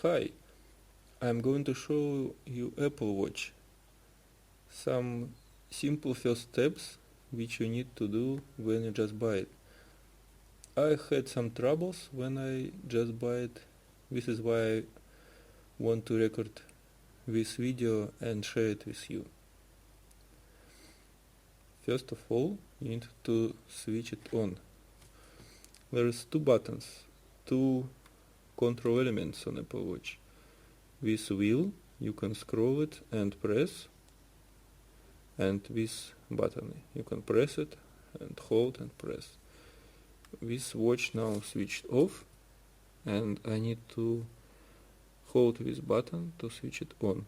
Hi, I'm going to show you Apple Watch. Some simple first steps which you need to do when you just buy it. I had some troubles when I just buy it. This is why I want to record this video and share it with you. First of all, you need to switch it on. There's two buttons, two control elements on Apple Watch. This wheel, you can scroll it and press, and this button, you can press it and hold and press. This watch now switched off, and I need to hold this button to switch it on.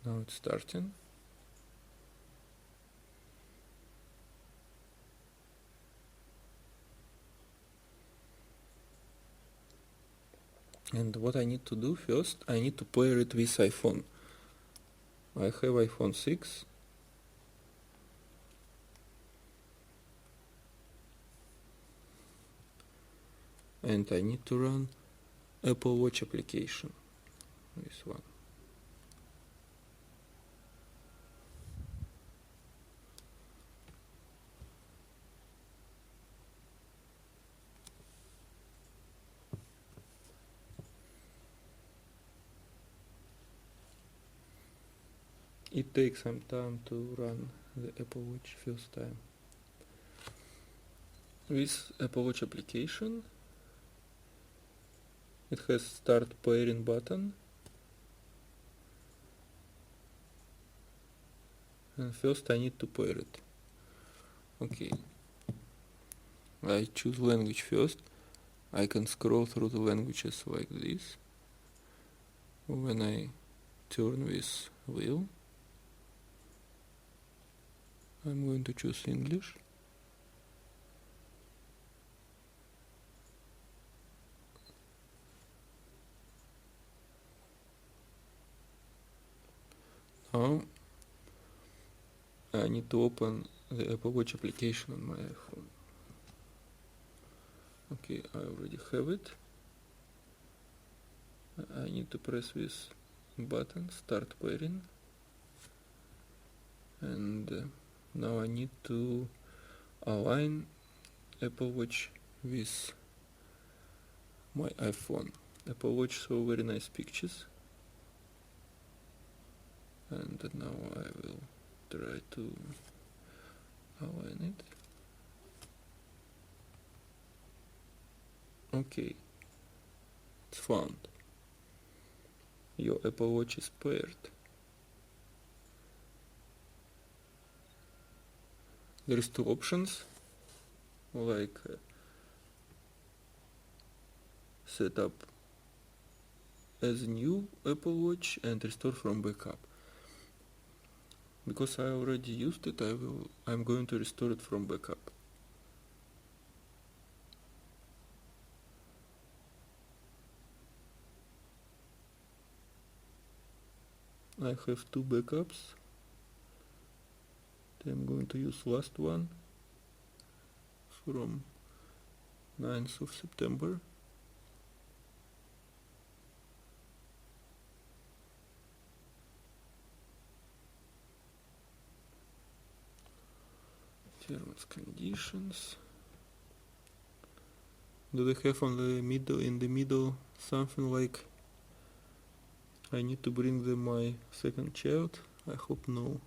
Now it's starting. And what I need to do first, I need to pair it with iPhone. I have iPhone 6. And I need to run Apple Watch application. This one. It takes some time to run the Apple Watch first time. With Apple Watch application, it has start pairing button. And first I need to pair it. Okay. I choose language first. I can scroll through the languages like this. When I turn this wheel, I'm going to choose English. Now I need to open the Apple Watch application on my iPhone. Okay, I already have it. I need to press this button, start pairing. And now I need to align Apple Watch with my iPhone. Apple Watch shows very nice pictures. And now I will try to align it. Okay, it's found. Your Apple Watch is paired. There's two options, like set up as new Apple Watch and restore from backup. Because I already used it, I'm going to restore it from backup. I have two backups. I'm going to use last one from 9th of September. Terms, conditions. Do they have on the middle, in the middle, something like I need to bring them my second child? I hope no.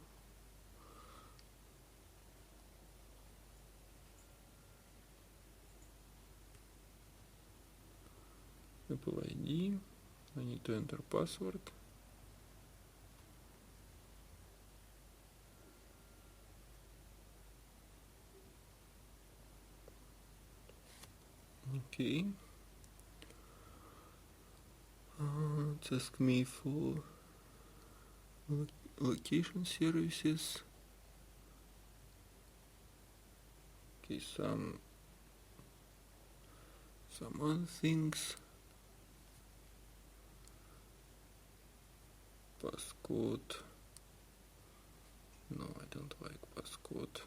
Apple ID. I need to enter password. Okay. It asks me for location services. Okay, some other things. Passcode. No, I don't like passcode.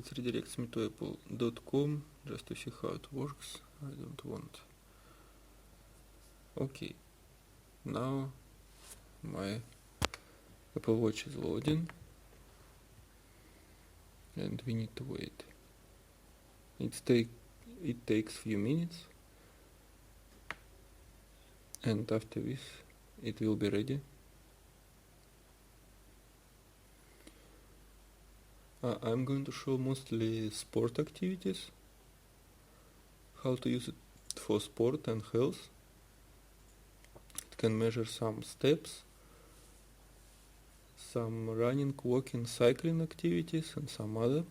it redirects me to apple.com just to see how it works. I don't want. Okay, now my Apple Watch is loading and we need to wait. It takes few minutes, and after this it will be ready. I'm going to show mostly sport activities, how to use it for sport and health. It can measure some steps, some running, walking, cycling activities and some other.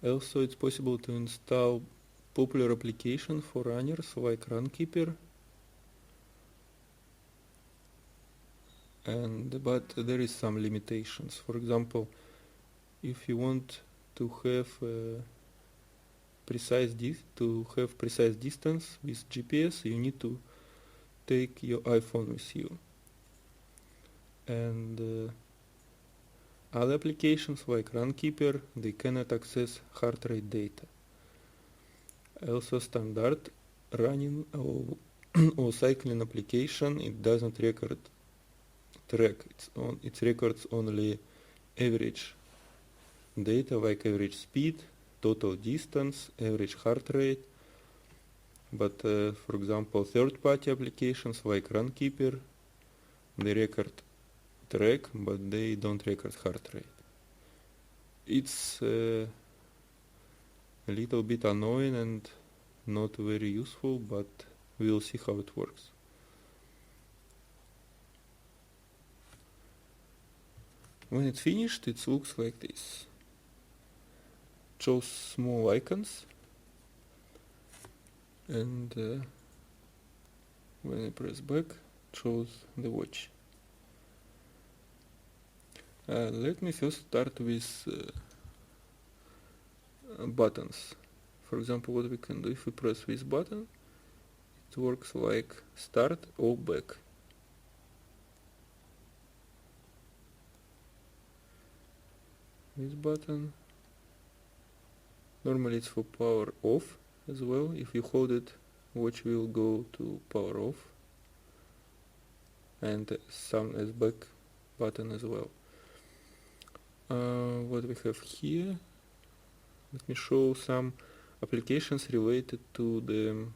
Also, it's possible to install popular applications for runners like Runkeeper, but there is some limitations. For example, if you want to have precise distance with GPS, you need to take your iPhone with you. And other applications like Runkeeper, they cannot access heart rate data. Also, standard running or cycling application, it doesn't track. It records only average data like average speed, total distance, average heart rate. But for example, third-party applications like Runkeeper, they track, but they don't record heart rate. It's a little bit annoying and not very useful, but we'll see how it works. When it's finished, it looks like this. Shows small icons, and when I press back, it shows the watch. Let me first start with buttons. For example, what we can do if we press this button, it works like start or back. This button, normally it's for power off as well. If you hold it, watch will go to power off, and some as back button as well. What we have here, let me show some applications related to the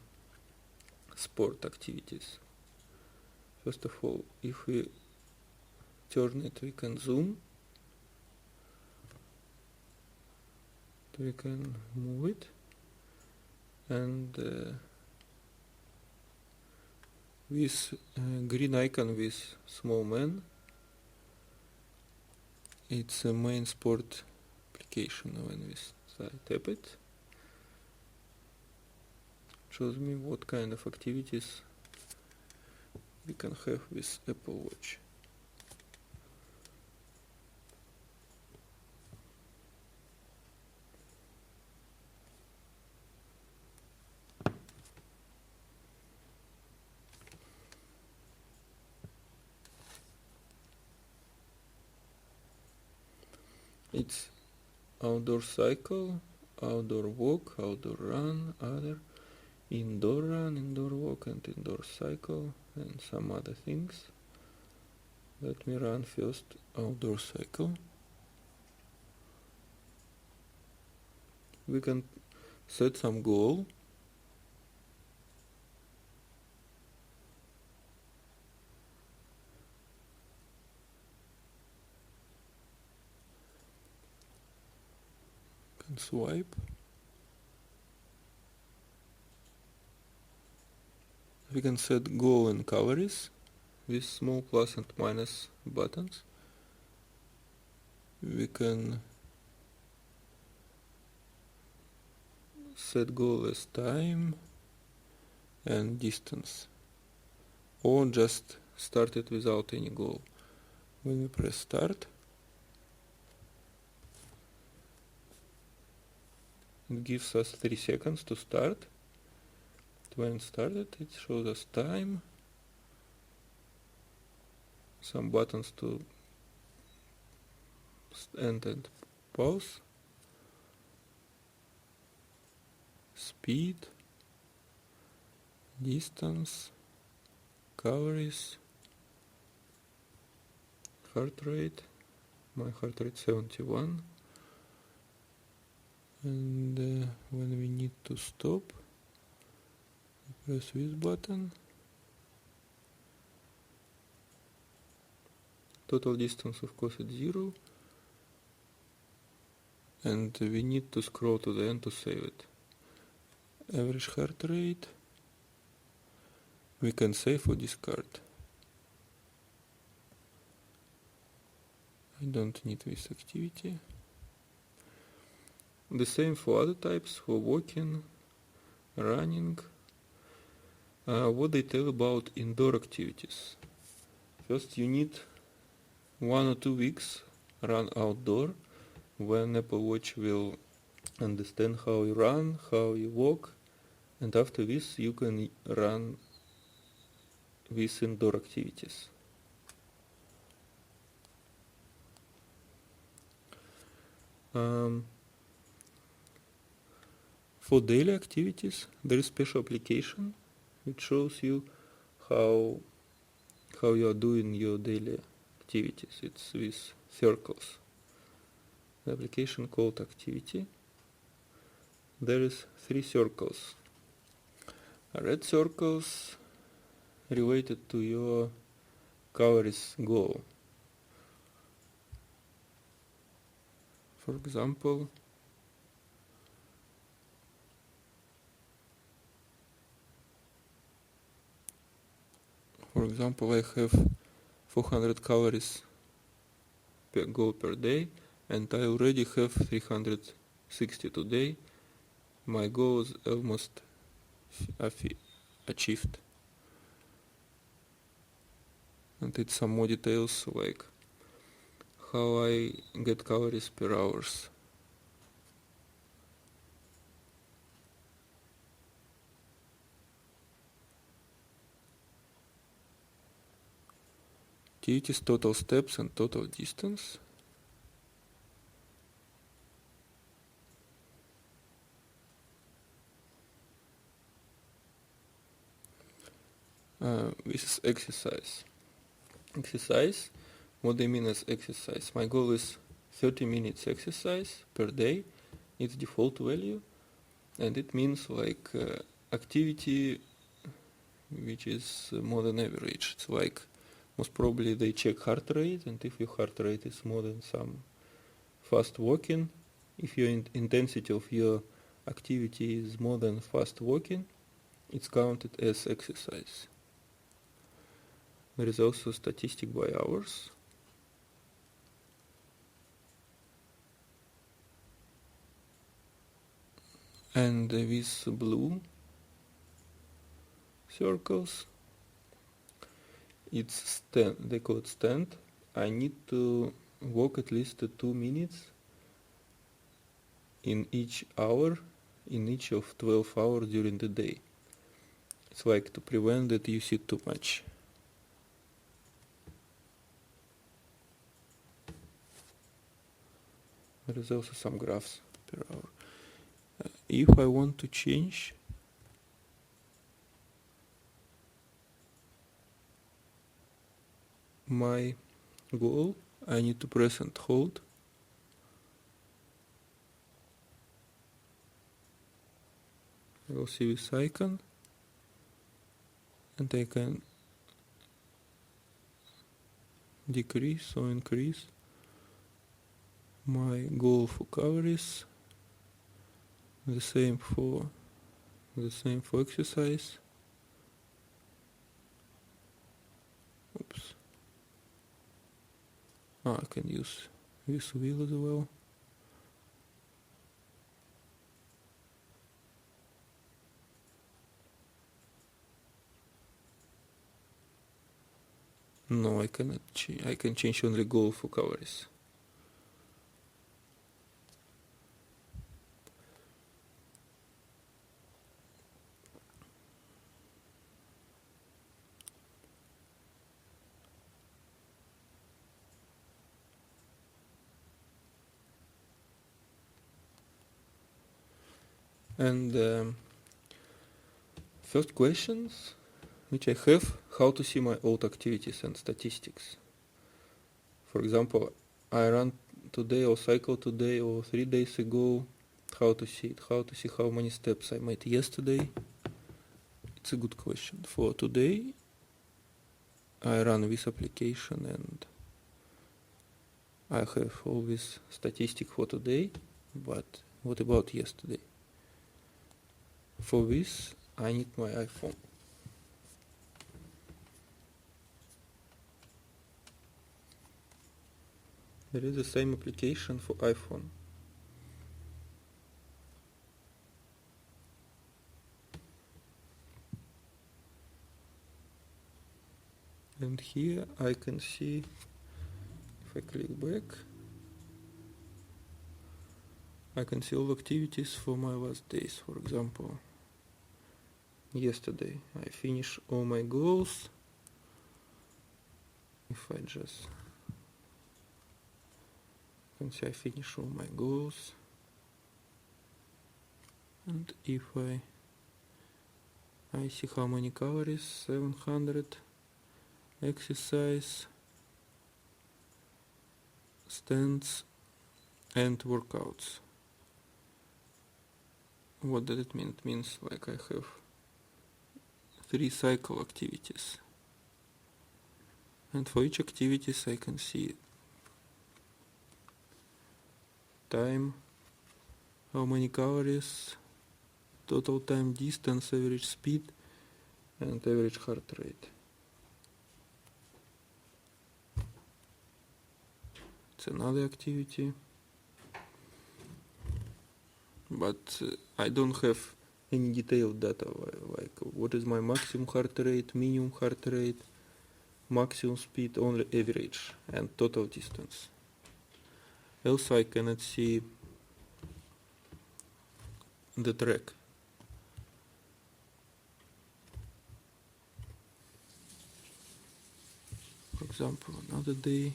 sport activities. First of all, if we turn it, we can zoom. We can move it, and this green icon with small man, it's a main sport application. When we tap it, shows me what kind of activities we can have with Apple Watch. It's outdoor cycle, outdoor walk, outdoor run, other indoor run, indoor walk and indoor cycle, and some other things. Let me run first outdoor cycle. We can set some goal. Can swipe. We can set goal and calories with small plus and minus buttons. We can set goal as time and distance, or just start it without any goal. When we press start, it gives us 3 seconds to start. When it started, it shows us time, some buttons to end and pause, speed, distance, calories, heart rate. My heart rate 71. And when we need to stop, we press this button. Total distance, of course, is 0. And we need to scroll to the end to save it. Average heart rate. We can save or discard. I don't need this activity. The same for other types, for walking, running. What they tell about indoor activities. First, you need 1 or 2 weeks run outdoor, when Apple Watch will understand how you run, how you walk, and after this you can run with indoor activities. For daily activities, there is special application which shows you how you are doing your daily activities. It's with circles. The application called Activity. There is 3 circles. Red circles related to your calories goal. For example, I have 400 calories per goal per day, and I already have 360 today. My goal is almost achieved. And it's some more details like how I get calories per hours. Activities, total steps and total distance. This is exercise. Exercise, what they mean as exercise. My goal is 30 minutes exercise per day. It's default value, and it means like activity which is more than average. It's like most probably they check heart rate, and if your heart rate is more than some fast walking, if your intensity of your activity is more than fast walking, it's counted as exercise. There is also statistic by hours. And these blue circles, it's stand. They call it stand. I need to walk at least 2 minutes in each hour, in each of 12 hours during the day. It's like to prevent that you sit too much. There is also some graphs per hour. If I want to change my goal, I need to press and hold. I will see this icon, and I can decrease or increase my goal for calories. The same for exercise. Oops. I can use this wheel as well. No, I cannot change. I can change only goal for calories. And first questions which I have, how to see my old activities and statistics. For example, I ran today or cycle today or 3 days ago, how to see it, how to see how many steps I made yesterday. It's a good question. For today, I run this application and I have all this statistic for today, but what about yesterday? For this, I need my iPhone. There is the same application for iPhone. And here I can see, if I click back, I can see all activities for my last days. For example, yesterday I finished all my goals. If I just can see I finished all my goals, and if I see how many calories, 700, exercise, stands and workouts. What does it mean? It means like I have 3 cycle activities, and for each activities I can see time, how many calories, total time, distance, average speed, and average heart rate. It's another activity, but I don't have any detailed data like what is my maximum heart rate, minimum heart rate, maximum speed, only average, and total distance. Also I cannot see the track. For example, another day,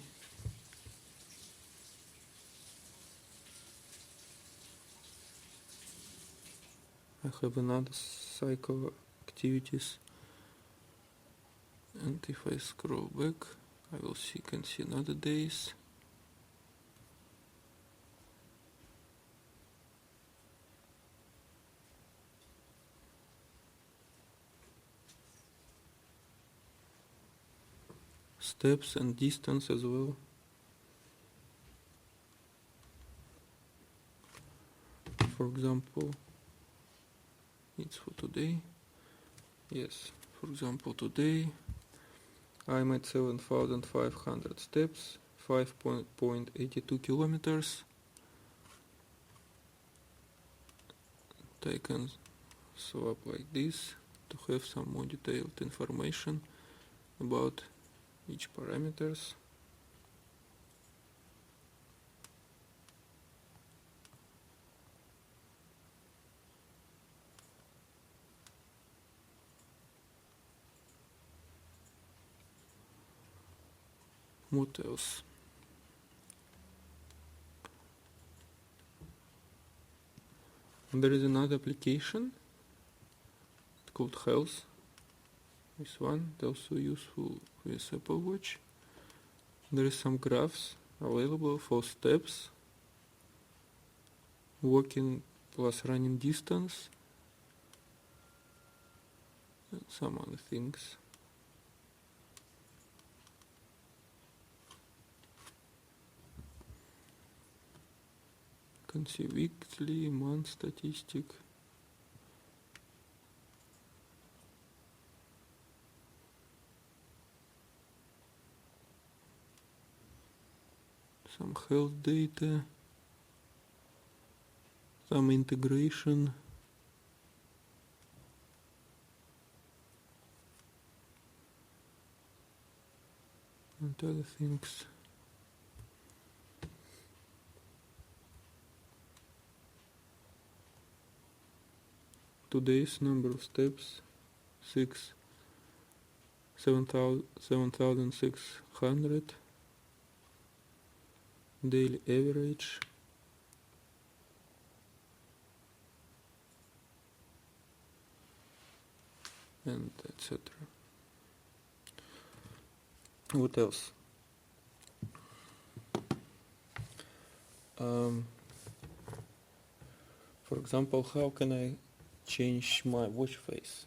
I have another cycle activities, and if I scroll back, I will can see another days. Steps and distance as well. For example, it's for today. Yes, for example, today I'm at 7,500 steps, 5.82 kilometers. I can swap like this to have some more detailed information about each parameters. What else? There is another application called Health. This one is also useful with Apple Watch. There is some graphs available for steps, walking plus running distance, and some other things. You can see weekly, month statistic. Some health data, some integration, and other things. Today's number of steps, 7,600. Daily average, and etc. What else? For example, how can I change my watch face?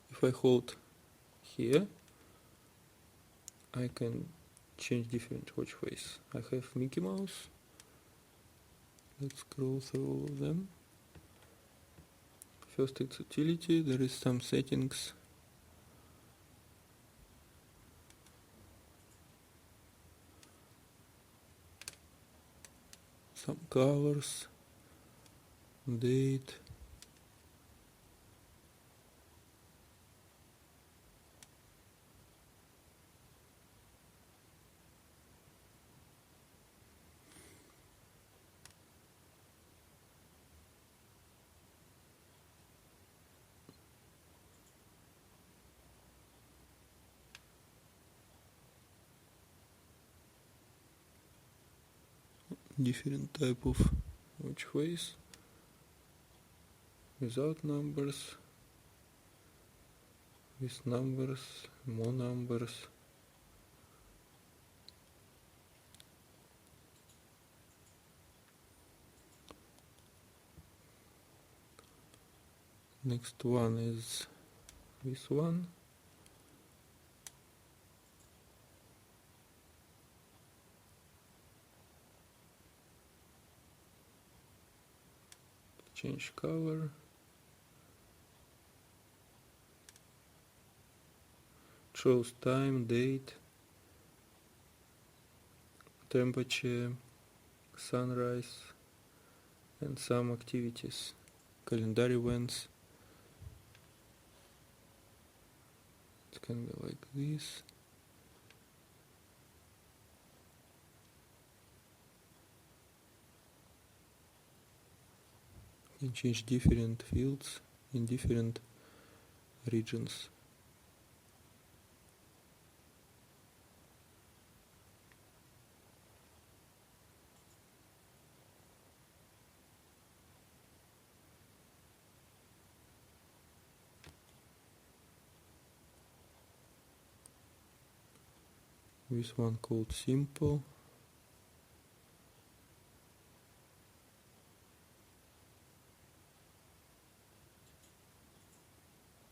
If I hold here, I can change different watch face. I have Mickey Mouse. Let's scroll through all of them. First it's utility, there is some settings. Some colors, date. Different type of watch face, without numbers, with numbers, more numbers. Next one is this one. Change color. Shows time, date, temperature, sunrise, and some activities, calendar events. It can be like this. You can change different fields in different regions. This one called simple.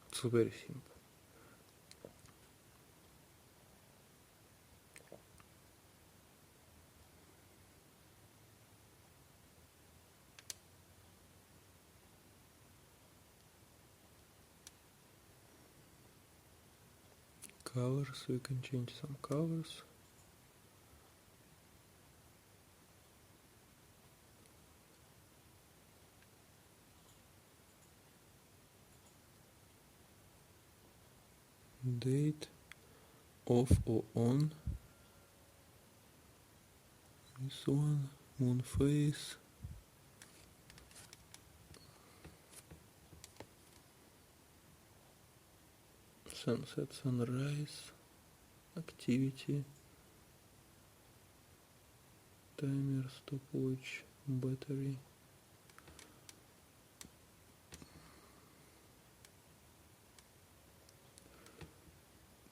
It's very simple. Colors, we can change some colors. Date, off or on. This one, moon phase. Sunset, sunrise, activity, timer, stopwatch, battery.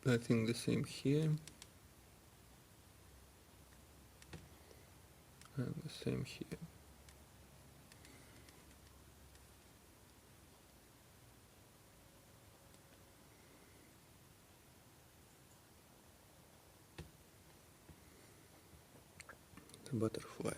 I think the same here. And the same here. The butterfly.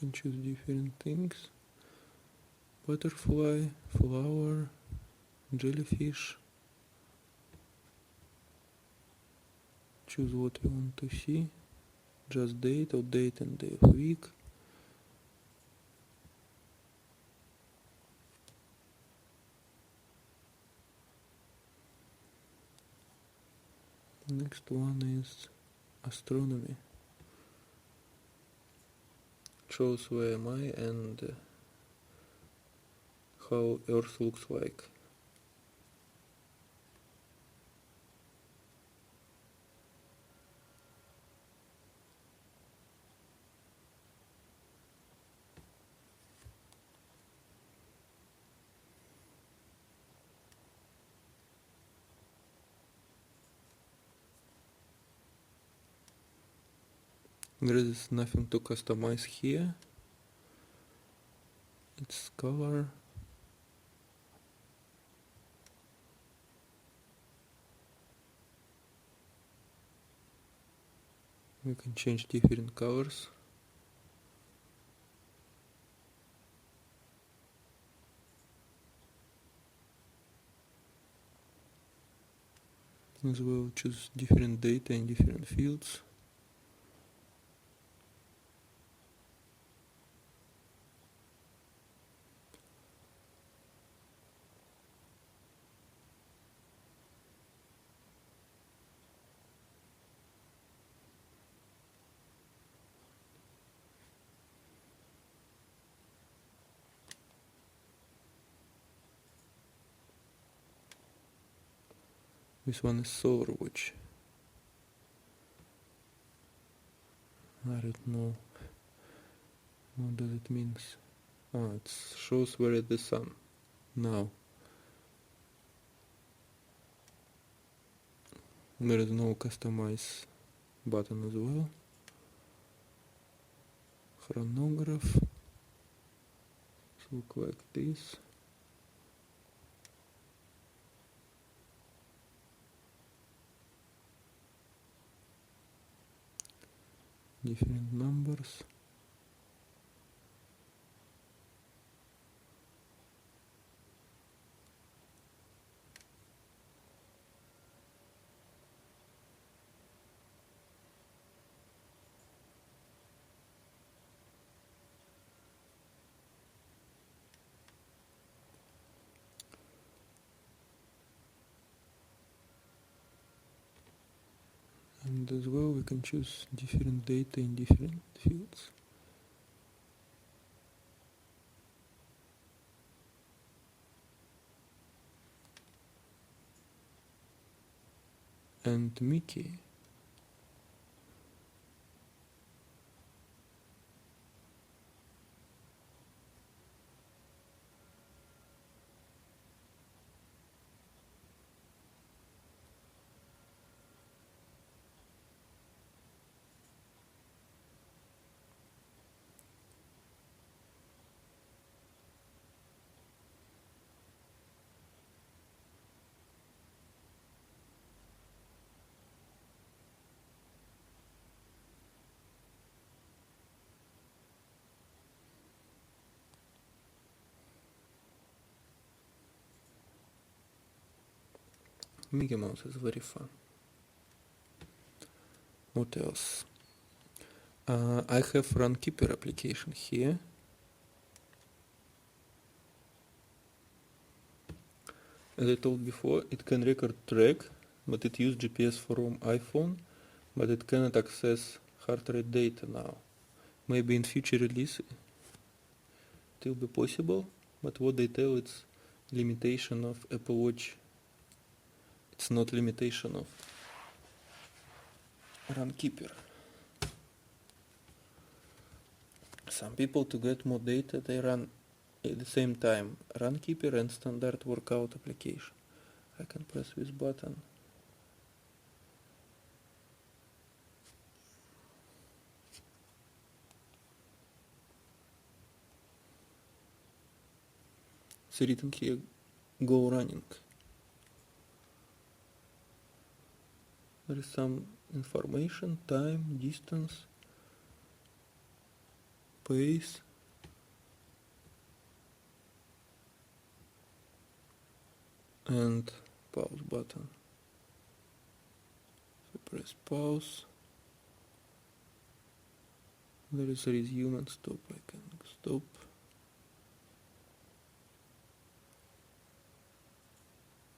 You can choose different things. Butterfly, flower, jellyfish. Choose what you want to see. Just date or date and day of week. Next one is astronomy. Shows where am I and how Earth looks like. There is nothing to customize here. It's color. We can change different colors. As well, choose different data in different fields. This one is Solar Watch. I don't know what does it mean. It shows where is the sun now. There is no customize button as well. Chronograph. Look like this. Different numbers. And as well we can choose different data in different fields. And Mickey. Mickey Mouse is very fun. What else? I have Runkeeper application here. As I told before, it can record track, but it uses GPS from iPhone, but it cannot access heart rate data now. Maybe in future release it will be possible, but what they tell it's limitation of Apple Watch. It's not limitation of Runkeeper. Some people, to get more data, they run at the same time Runkeeper and standard workout application. I can press this button. It's written here, go running. There is some information, time, distance, pace, and pause button. So press pause. There is a resume and stop. I can stop.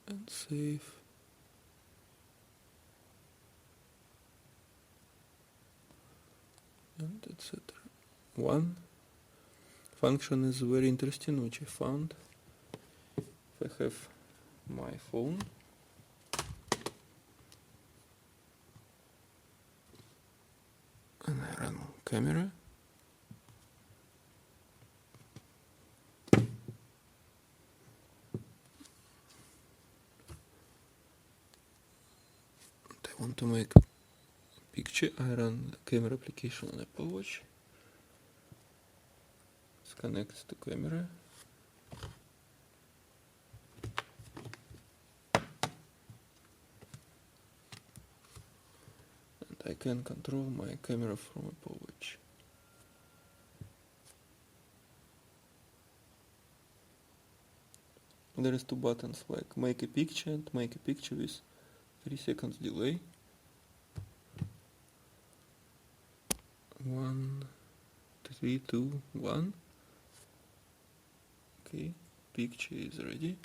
And save. and etc. One function is very interesting, which I found. If I have my phone, and I run camera, I want to make a picture, I run the camera application on Apple Watch. It connects to camera. And I can control my camera from Apple Watch. There is two buttons, like make a picture and make a picture with 3 seconds delay. 1, 3, 2, 1. Okay, picture is ready.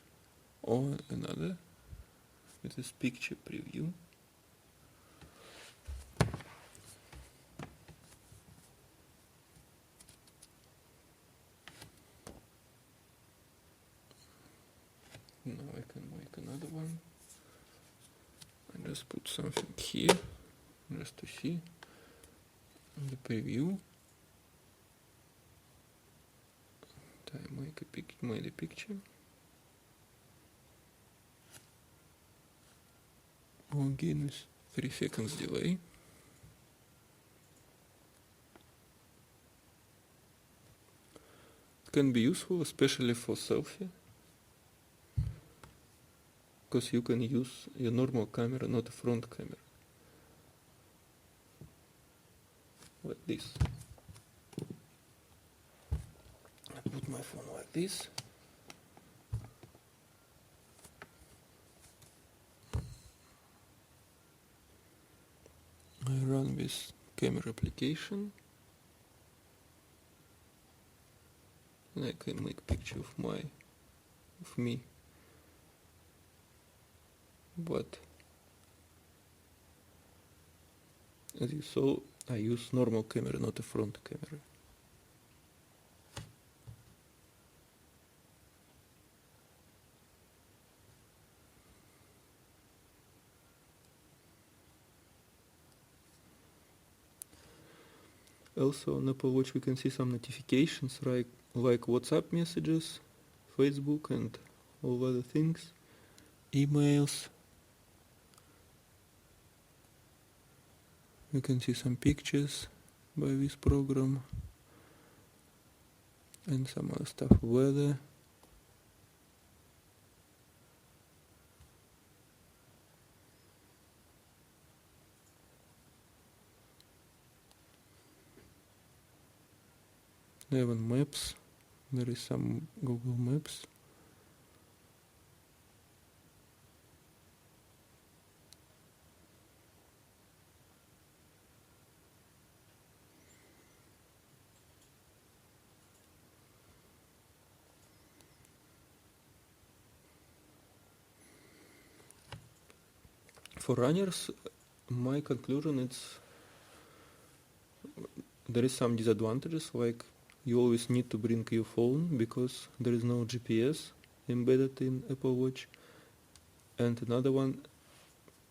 Or another. It is picture preview. Now I can make another one. I just put something here, just to see the preview. I made a picture. Again with 3 seconds delay. It can be useful, especially for selfie, because you can use your normal camera, not a front camera, like this. I put my phone like this. I run this camera application, and I can make picture of me. But as you saw, I use normal camera, not a front camera. Also on Apple Watch we can see some notifications like WhatsApp messages, Facebook and all other things, emails. You can see some pictures by this program and some other stuff, weather. Even maps, there is some Google Maps. For runners, my conclusion is there is some disadvantages, like you always need to bring your phone because there is no GPS embedded in Apple Watch. And another one,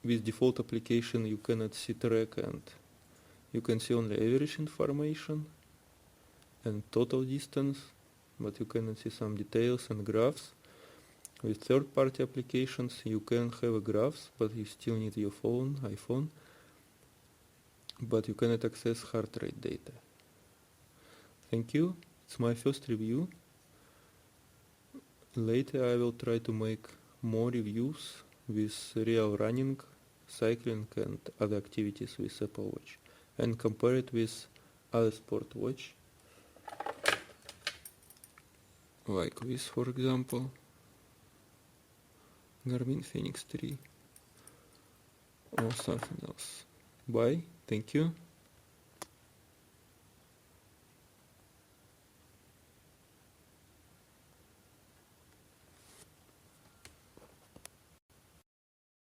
with default application you cannot see track and you can see only average information and total distance, but you cannot see some details and graphs. With third-party applications you can have graphs, but you still need your phone, iPhone, but you cannot access heart rate data. Thank you. It's my first review. Later I will try to make more reviews with real running, cycling and other activities with Apple Watch and compare it with other sport watch, like this for example, Garmin Fenix 3 or something else. Bye, thank you.